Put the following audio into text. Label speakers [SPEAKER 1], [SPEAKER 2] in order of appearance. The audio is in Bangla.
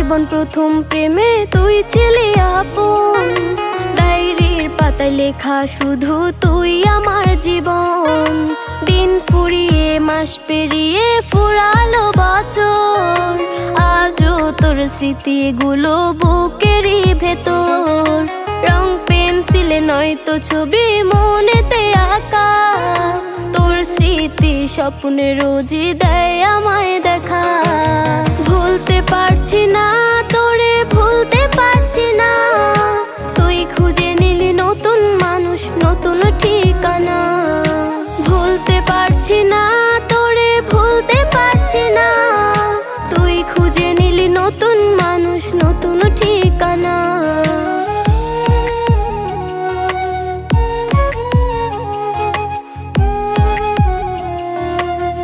[SPEAKER 1] জীবন প্রথম প্রেমে তুই ছিলি আপন, ডায়েরির পাতায় লেখা শুধু তুই আমার জীবন। দিন ফুরিয়ে মাস পেরিয়ে ফুরালো বছর, আজও তোর স্মৃতিগুলো বুকেরই ভেতর। রং পেন্সিলে নয়তো ছবি মনেতে আঁকা, তোর স্মৃতি স্বপ্নে রোজই দেয় আমায় দেখা। ভুলতে পারছি না তোরে, ভুলতে পারছি না,